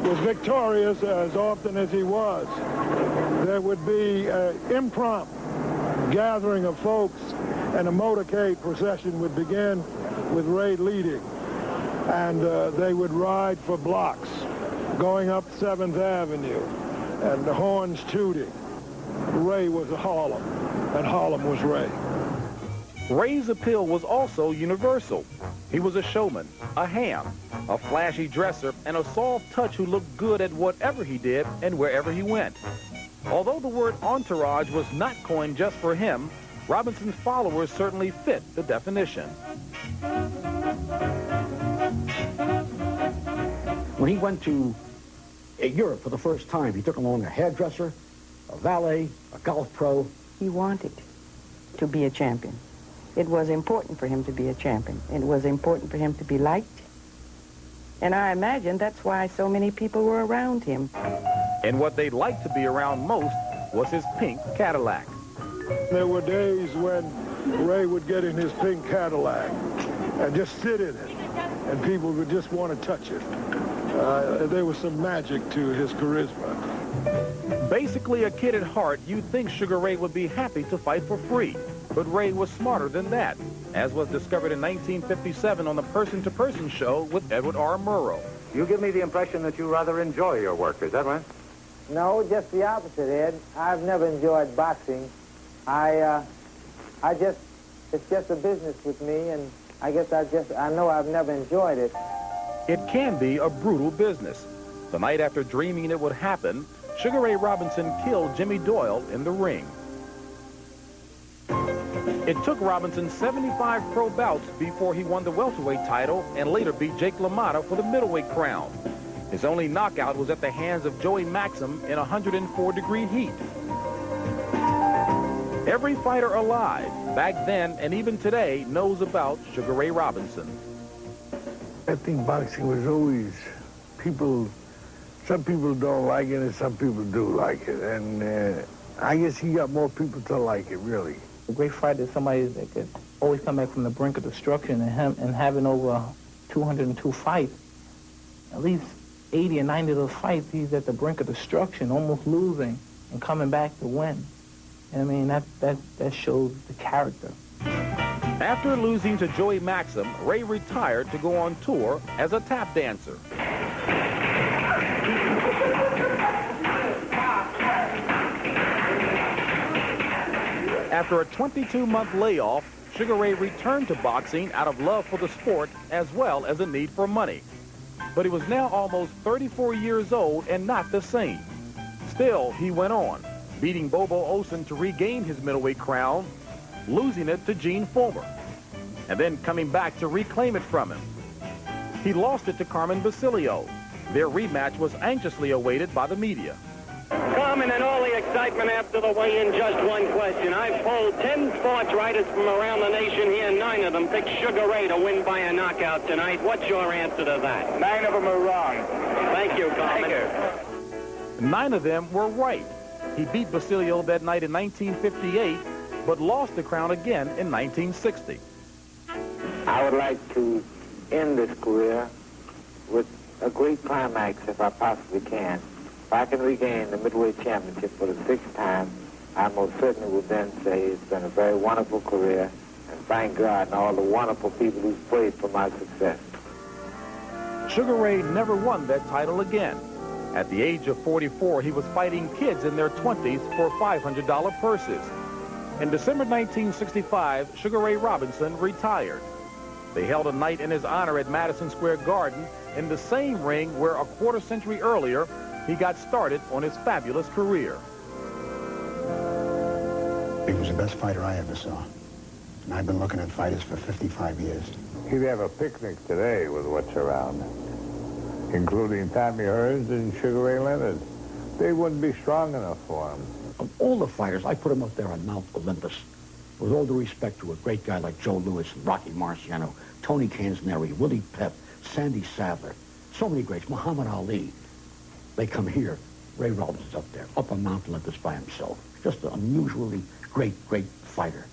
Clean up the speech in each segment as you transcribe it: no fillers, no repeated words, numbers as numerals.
was victorious as often as he was, there would be an impromptu gathering of folks, and a motorcade procession would begin with Ray leading. And they would ride for blocks, going up 7th Avenue, and the horns tooting. Ray was Harlem, and Harlem was Ray. Ray's appeal was also universal. He was a showman, a ham, a flashy dresser, and a soft touch who looked good at whatever he did and wherever he went. Although the word entourage was not coined just for him, Robinson's followers certainly fit the definition. When he went to Europe for the first time, he took along a hairdresser, a valet, a golf pro. He wanted to be a champion. It was important for him to be a champion. It was important for him to be liked. And I imagine that's why so many people were around him. And what they'd like to be around most was his pink Cadillac. There were days when Ray would get in his pink Cadillac and just sit in it, and people would just want to touch it. There was some magic to his charisma. Basically a kid at heart, you'd think Sugar Ray would be happy to fight for free. But Ray was smarter than that, as was discovered in 1957 on the Person-to-Person show with Edward R. Murrow. You give me the impression that you rather enjoy your work, is that right? No, just the opposite, Ed. I've never enjoyed boxing. It's just a business with me, and I guess I know I've never enjoyed it. It can be a brutal business. The night after dreaming it would happen, Sugar Ray Robinson killed Jimmy Doyle in the ring. It took Robinson 75 pro bouts before he won the welterweight title and later beat Jake LaMotta for the middleweight crown. His only knockout was at the hands of Joey Maxim in 104-degree heat. Every fighter alive, back then and even today, knows about Sugar Ray Robinson. I think boxing was always some people don't like it and some people do like it. And I guess he got more people to like it, really. A great fighter is somebody that could always come back from the brink of destruction, and having over 202 fights, at least 80 or 90 of those fights, he's at the brink of destruction, almost losing and coming back to win. And I mean, that shows the character. After losing to Joey Maxim, Ray retired to go on tour as a tap dancer. After a 22-month layoff, Sugar Ray returned to boxing out of love for the sport as well as a need for money. But he was now almost 34 years old and not the same. Still, he went on, beating Bobo Olsen to regain his middleweight crown, losing it to Gene Fullmer, and then coming back to reclaim it from him. He lost it to Carmen Basilio. Their rematch was anxiously awaited by the media. Carmen, and all the excitement after the weigh-in, just one question. I've polled 10 sports writers from around the nation here. 9 of them picked Sugar Ray to win by a knockout tonight. What's your answer to that? 9 of them are wrong. Thank you, Carmen. Thank you. 9 of them were right. He beat Basilio that night in 1958, but lost the crown again in 1960. I would like to end this career with a great climax if I possibly can. If I can regain the middleweight championship for the 6th time, I most certainly will then say it's been a very wonderful career, and thank God and all the wonderful people who've prayed for my success. Sugar Ray never won that title again. At the age of 44, he was fighting kids in their 20s for $500 purses. In December 1965, Sugar Ray Robinson retired. They held a night in his honor at Madison Square Garden in the same ring where a quarter-century earlier he got started on his fabulous career. He was the best fighter I ever saw. And I've been looking at fighters for 55 years. He'd have a picnic today with what's around, including Tommy Hearns and Sugar Ray Leonard. They wouldn't be strong enough for him. Of all the fighters, I put him up there on Mount Olympus. With all due respect to a great guy like Joe Louis, Rocky Marciano, Tony Canzoneri, Willie Pep, Sandy Sadler, so many greats, Muhammad Ali. They come here. Ray Robinson's up there, up on Mount Olympus by himself. Just an unusually great fighter.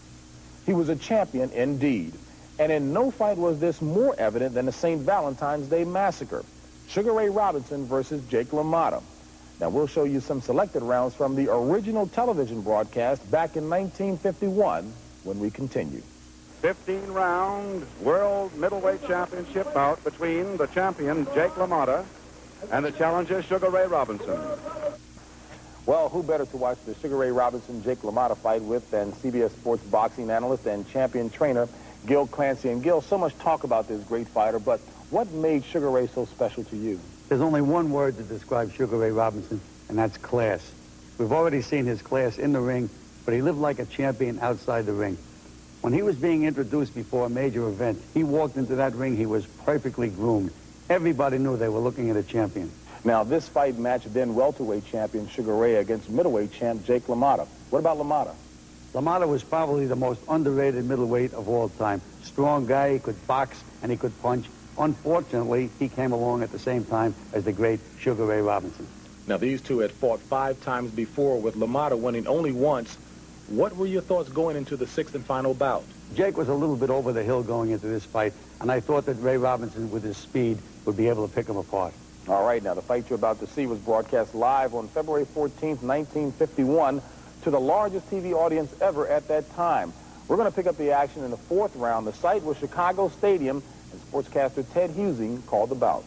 He was a champion indeed. And in no fight was this more evident than the St. Valentine's Day Massacre. Sugar Ray Robinson versus Jake LaMotta. Now, we'll show you some selected rounds from the original television broadcast back in 1951 when we continue. 15-round World Middleweight Championship bout between the champion, Jake LaMotta, and the challenger, Sugar Ray Robinson. Well, who better to watch the Sugar Ray Robinson-Jake LaMotta fight with than CBS Sports boxing analyst and champion trainer Gil Clancy. And Gil, so much talk about this great fighter, but what made Sugar Ray so special to you? There's only one word to describe Sugar Ray Robinson, and that's class. We've already seen his class in the ring, but he lived like a champion outside the ring. When he was being introduced before a major event, he walked into that ring, he was perfectly groomed. Everybody knew they were looking at a champion. Now, this fight matched then welterweight champion Sugar Ray against middleweight champ Jake LaMotta. What about LaMotta? LaMotta was probably the most underrated middleweight of all time. Strong guy, he could box and he could punch. Unfortunately, he came along at the same time as the great Sugar Ray Robinson. Now, these two had fought 5 times before, with LaMotta winning only once. What were your thoughts going into the 6th and final bout? Jake was a little bit over the hill going into this fight, and I thought that Ray Robinson, with his speed, would be able to pick him apart. All right, now the fight you're about to see was broadcast live on February 14th, 1951, to the largest TV audience ever at that time. We're going to pick up the action in the 4th round. The site was Chicago Stadium, and sportscaster Ted Husing called the bout.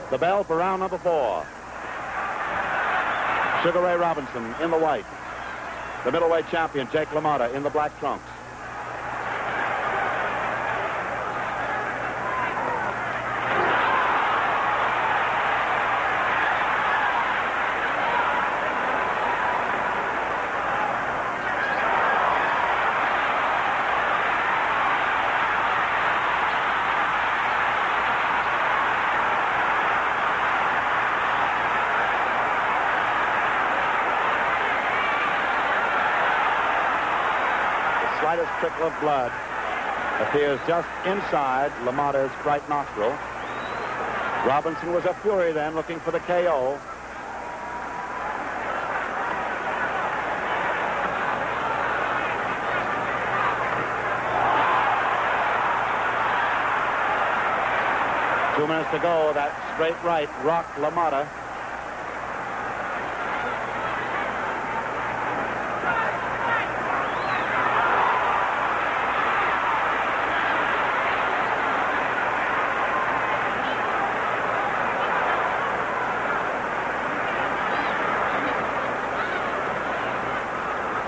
The bell for round number 4. Sugar Ray Robinson in the white. The middleweight champion, Jake LaMotta, in the black trunks. Slightest trickle of blood appears just inside LaMotta's right nostril. Robinson was a fury then, looking for the KO. Two minutes to go. That straight right rocked LaMotta.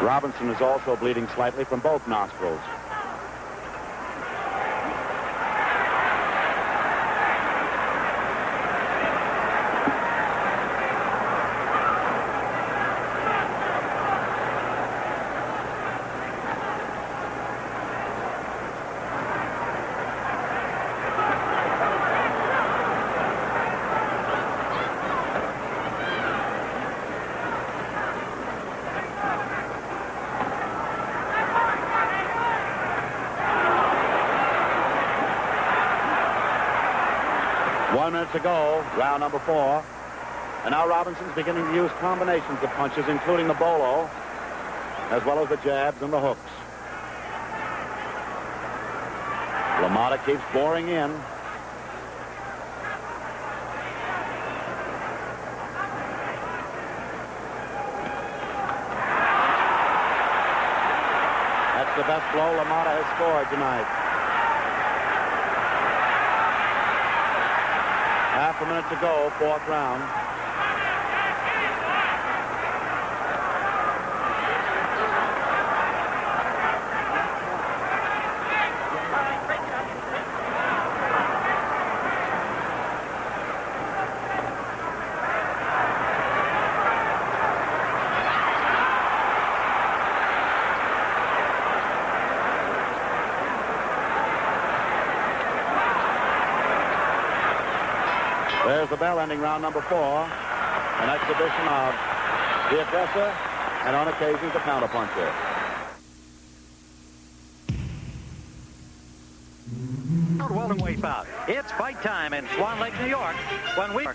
Robinson is also bleeding slightly from both nostrils. One minute to go, round number 4. And now Robinson's beginning to use combinations of punches, including the bolo, as well as the jabs and the hooks. LaMotta keeps boring in. That's the best blow LaMotta has scored tonight. Half a minute to go, 4th round. There's the bell ending round number 4. An exhibition of the aggressor and on occasions the counterpuncher. Welterweight bout. It's fight time in Swan Lake, New York.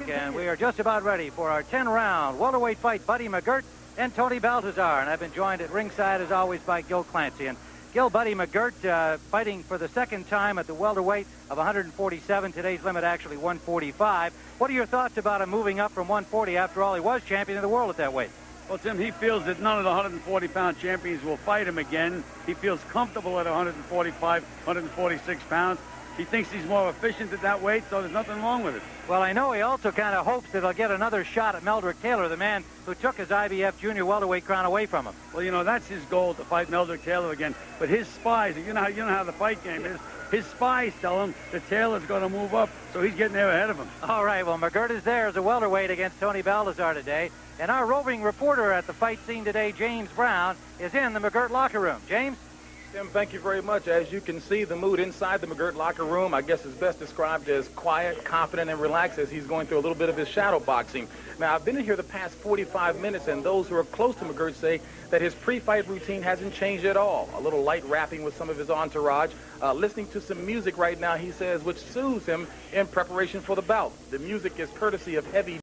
And we are just about ready for our 10-round welterweight fight. Buddy McGirt and Tony Baltazar. And I've been joined at ringside, as always, by Gil Clancy. And Gil, Buddy McGirt fighting for the 2nd time at the welterweight of 147. Today's limit actually 145. What are your thoughts about him moving up from 140? After all, he was champion of the world at that weight. Well, Tim, he feels that none of the 140-pound champions will fight him again. He feels comfortable at 145, 146 pounds. He thinks he's more efficient at that weight, so there's nothing wrong with it. Well, I know he also kind of hopes that he'll get another shot at Meldrick Taylor, the man who took his IBF junior welterweight crown away from him. Well, you know, that's his goal, to fight Meldrick Taylor again. But his spies, you know how the fight game is, his spies tell him that Taylor's going to move up, so he's getting there ahead of him. All right, well, McGirt is there as a welterweight against Tony Baltazar today. And our roving reporter at the fight scene today, James Brown, is in the McGirt locker room. James? Tim, thank you very much. As you can see, the mood inside the McGirt locker room, I guess, is best described as quiet, confident, and relaxed as he's going through a little bit of his shadow boxing. Now, I've been in here the past 45 minutes, and those who are close to McGirt say that his pre-fight routine hasn't changed at all. A little light rapping with some of his entourage, listening to some music right now, he says, which soothes him in preparation for the bout. The music is courtesy of Heavy